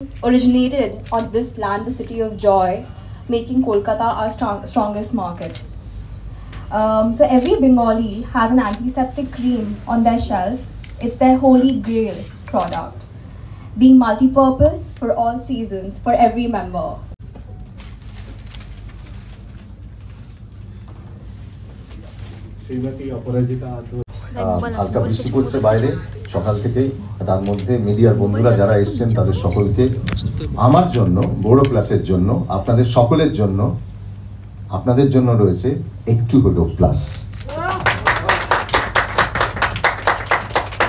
originated on this land, the city of joy, making Kolkata our strongest market. So every Bengali has an antiseptic cream on their shelf. It's their holy grail product, being multi-purpose for all seasons, for every member. হালকা বৃষ্টি পড়ছে বাইরে সকাল থেকেই, তার মধ্যে মিডিয়ার বন্ধুরা যারা এসেছেন তাদের সকলকে আমার জন্য, বড় ক্লাসের জন্য, আপনাদের সকলের জন্য, আপনাদের জন্য রয়েছে একটু হলো প্লাস।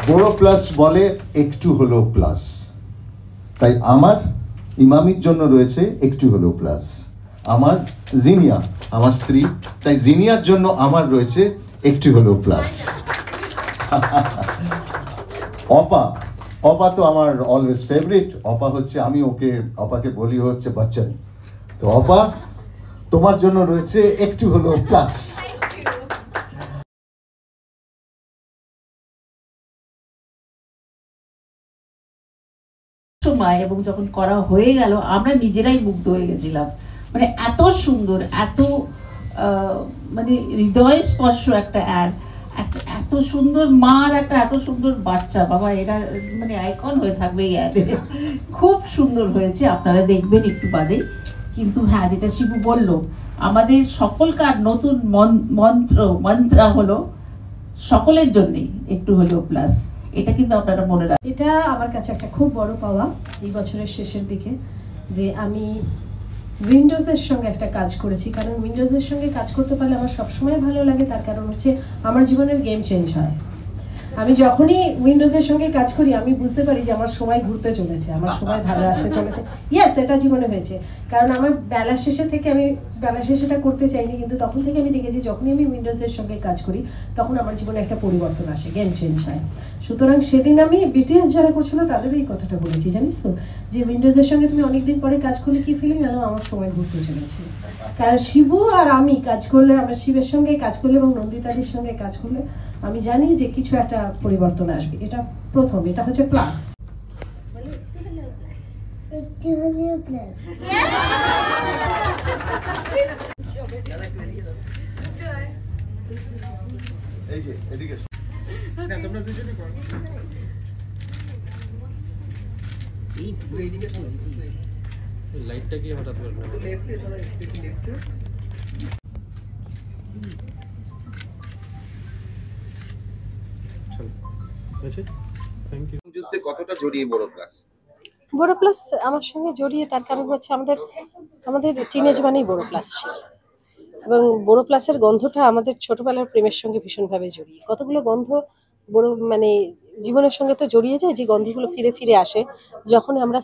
বড় প্লাস বলে একটু হলো প্লাস, তাই আমার ইমামির জন্য রয়েছে একটু হলো প্লাস। আমার জিনিয়া, আমার স্ত্রী, তাই জিনিয়ার জন্য আমার রয়েছে একটু হলো প্লাস। অপা তো আমার অলওয়েজ ফেভারিট। অপা হচ্ছে, আমি অপাকে বলি হচ্ছে বচ্চন। তো অপা, তোমার জন্য রয়েছে একটু হলো প্লাস। সময় এবং যখন করা হয়ে গেল আমরা নিজেরাই মুগ্ধ হয়ে গেছিলাম। মানে এত সুন্দর, এত মানে হৃদয় স্পর্শ একটা অ্যাড, এত সুন্দর মার একটা এত সুন্দর বাচ্চা, বাবা এরা মানে আইকন হয়ে থাকবে এই অ্যাডে। খুব সুন্দর হয়েছে, আপনারা দেখবেন একটু বাদে। কিন্তু হ্যাঁ, যেটা শিবু বলল, আমাদের সকলকার নতুন মন্ত্রা হলো সকলের জন্যই একটু হলো প্লাস। এটা কিন্তু আপনারা মনে রাখবেন। এটা আমার কাছে একটা খুব বড় পাওয়া এই বছরের শেষের দিকে, যে আমি উইন্ডোজের সঙ্গে একটা কাজ করেছি। কারণ উইন্ডোজের সঙ্গে কাজ করতে পারলে আমার সবসময় ভালো লাগে, তার কারণ হচ্ছে আমার জীবনের গেম চেঞ্জ হয়। আমি যখনই উইন্ডোজের সঙ্গে কাজ করি আমি বুঝতে পারি যে আমার সময় ঘুরতে চলেছে, আমার সময় ভালো আসতে চলেছে। ইয়েস, এটা জীবনে হয়েছে। কারণ আমার বেলা শেষে থেকে, আমি বেলা শেষেটা করতে চাইনি, কিন্তু তখন থেকে আমি দেখেছি যখনই আমি উইন্ডোজের সঙ্গে কাজ করি তখন আমার জীবনে একটা পরিবর্তন আসে, গেম চেঞ্জ হয়। সুতরাং সেদিন আমি বিটিএস যারা করছিল তাদের এই কথাটা বলেছি, জানিস তো, যে উইন্ডোজের সঙ্গে তুমি অনেকদিন পরে কাজ করলে কি ফিলিং এলো, আমার সময় ঘুরতে চলেছে। কারণ শিবু আর আমি কাজ করলে, আমরা শিবের সঙ্গে কাজ করলে এবং নন্দিতাদির সঙ্গে কাজ করলে আমি জানি যে কিছু একটা পরিবর্তন আসবে। এটা প্রথম, এটা হচ্ছে প্লাস। লাইটটা কি হঠাৎ করে কতটা জড়িয়ে বড় প্লাস? বড় প্লাস আমার সঙ্গে জড়িয়ে তার কারণ হচ্ছে আমাদের টিনেজ মানেই বড় প্লাস ছিল, এবং বড় প্লাসের গন্ধটা আমাদের ছোটবেলার প্রেমের সঙ্গে ভীষণভাবে জড়িয়ে। কতগুলো গন্ধ বড় মানে জীবনের সঙ্গে তো জড়িয়ে যায়, যে গন্ধগুলো ফিরে ফিরে আসে যখন আমরা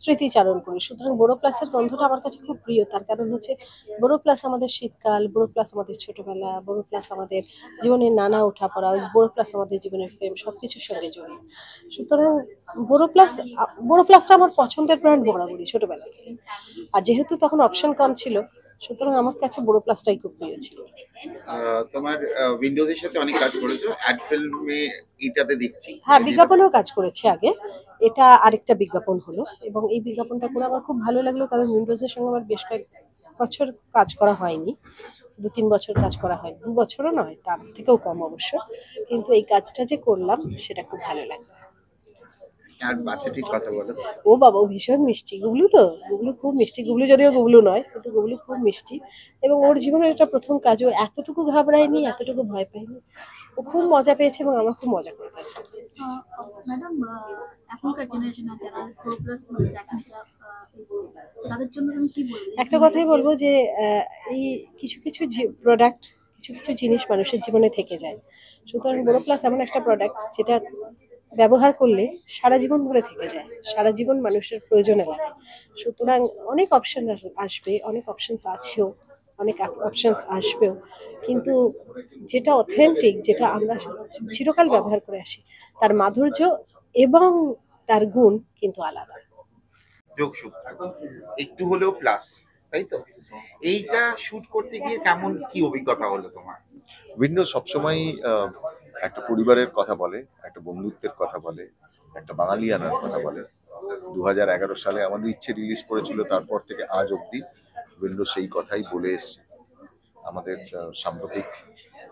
স্মৃতিচারণ করি। সুতরাং বড় প্লাসের গন্ধটা আমার কাছে খুব প্রিয়, তার কারণ হচ্ছে বড় প্লাস আমাদের শীতকাল, বড় প্লাস আমাদের ছোটবেলা, বড় প্লাস আমাদের জীবনের নানা ওঠাপড়া, বড় প্লাস আমাদের জীবনের প্রেম, সবকিছুর সঙ্গে জড়িয়ে। সুতরাং বড় প্লাসটা আমার পছন্দের ব্র্যান্ড বরাবরই ছোটবেলা থেকে। আর যেহেতু তখন অপশন কম ছিল, সুতরাং আমার কাছে বড় প্লাসটাই খুব প্রিয় ছিল। তোমার উইন্ডোজের সাথে অনেক কাজ করেছো, অ্যাড ফিল্মে এটাতে দেখছি। হ্যাঁ, বিজ্ঞাপনেও কাজ করেছি আগে, এটা আরেকটা বিজ্ঞাপন হলো, এবং এই বিজ্ঞাপনটা করে আমার খুব ভালো লাগলো। কারণ উইন্ডোজের সঙ্গে আমার বেশ কয়েক বছর কাজ করা হয়নি, 2-3 বছর কাজ করা হয়নি, 2 বছরও নয়, তার থেকেও কম অবশ্য। কিন্তু এই কাজটা যে করলাম সেটা খুব ভালো লাগলো। আর বাচ্চা ঠিক কথা বলো। ও বাবা, ও ভীষণ মিষ্টি। গুবলু খুব মিষ্টি। গুবলু যদিও গুবলু নয়, কিন্তু গুবলু খুব মিষ্টি, এবং ওর জীবনের এটা প্রথম কাজ। ও এতটুকু ঘাবড়ায়নি, এতটুকু ভয় পায়নি। ও খুব মজা পেয়েছে এবং আমার খুব মজা করে কাজটা করেছি। ম্যাডাম, এখনকার জেনারেশনে যারা প্রোগ্রেস দেখেন তাদের জন্য তুমি কি বলবে? একটা কথাই বলবো যে এই কিছু কিছু প্রোডাক্ট, কিছু কিছু জিনিস মানুষের জীবনে থেকে যায়। সুতরাং বড় প্লাস এমন একটা প্রোডাক্ট যেটা ব্যবহার করলে সারা জীবন ধরে থেকে যায়, সারা জীবন মানুষের প্রয়োজনে লাগে। সুতরাং অনেক অপশন আসবে, অনেক অপশনস আছেও, অনেক অপশনস আসবেও, কিন্তু যেটা অথেন্টিক, যেটা আমরা চিরকাল ব্যবহার করে আসি, তার মাধুর্য এবং তার গুণ কিন্তু আলাদা। যোগসূত্র একটু হলেও প্লাস, তাই তো? এইটা শুট করতে গিয়ে কেমন কি অভিজ্ঞতা হলো তোমার? উইন্ডোজ সবসময় একটা পরিবারের কথা বলে, একটা বন্ধুত্বের কথা বলে, একটা বাঙালিয়ানার কথা বলে। 2011 সালে আমাদের ইচ্ছে রিলিজ করেছিল, তারপর থেকে আজ অবধি উইন্ডো সেই কথাই বলে এসছে। আমাদের সাম্প্রতিক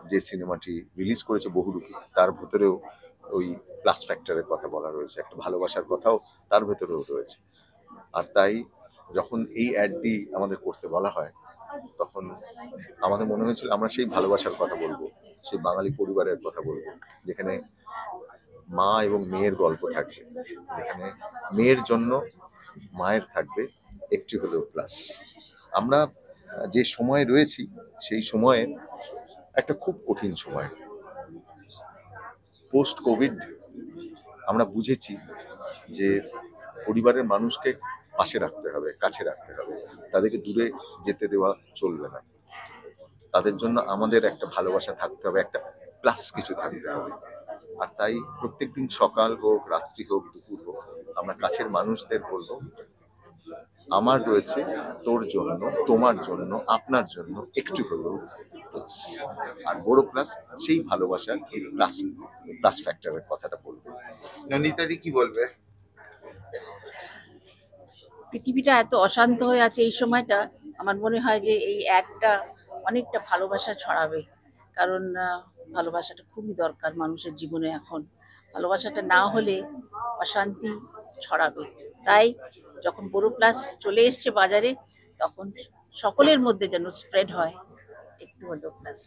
যে সিনেমাটি রিলিজ করেছে বহুরূপী, তার ভেতরেও ওই প্লাস ফ্যাক্টরের কথা বলা রয়েছে, একটা ভালোবাসার কথাও তার ভেতরেও রয়েছে। আর তাই যখন এই অ্যাডটি আমাদের করতে বলা হয়, তখন আমাদের মনে হয়েছিল আমরা সেই ভালোবাসার কথা বলবো, সেই বাঙালি পরিবারের কথা বলবো, যেখানে মা এবং মেয়ের গল্প থাকবে, যেখানে মেয়ের জন্য মায়ের থাকবে একটু হলেও প্লাস। আমরা যে সময়ে রয়েছি সেই সময়ে একটা খুব কঠিন সময়, পোস্ট কোভিড। আমরা বুঝেছি যে পরিবারের মানুষকে পাশে রাখতে হবে, কাছে রাখতে হবে, তাদেরকে দূরে যেতে দেওয়া চলবে না। তাদের জন্য আমাদের একটা ভালোবাসা থাকতে হবে, একটা প্লাস কিছু থাকতে হবে। আর তাই প্রত্যেকদিন সকাল হোক, রাত্রি হোক, দুপুর হোক, আমরা কাছের মানুষদের বলবো আমার রয়েছে তোর জন্য, তোমার জন্য, আপনার জন্য একটু হলেও প্লাস। আর বড় প্লাস সেই ভালোবাসার এই প্লাস ফ্যাক্টরের কথাটা বলবো। নন্দিতাদি কি বলবে? পৃথিবীটা এত অশান্ত হয়ে আছে এই সময়টা, আমার মনে হয় যে এই অ্যাডটা অনেকটা ভালোবাসা ছড়াবে। কারণ ভালোবাসাটা খুবই দরকার মানুষের জীবনে এখন। ভালোবাসাটা না হলে অশান্তি ছড়াবে। তাই যখন বড় প্লাস চলে এসছে বাজারে, তখন সকলের মধ্যে যেন স্প্রেড হয় একটু হলেও প্লাস।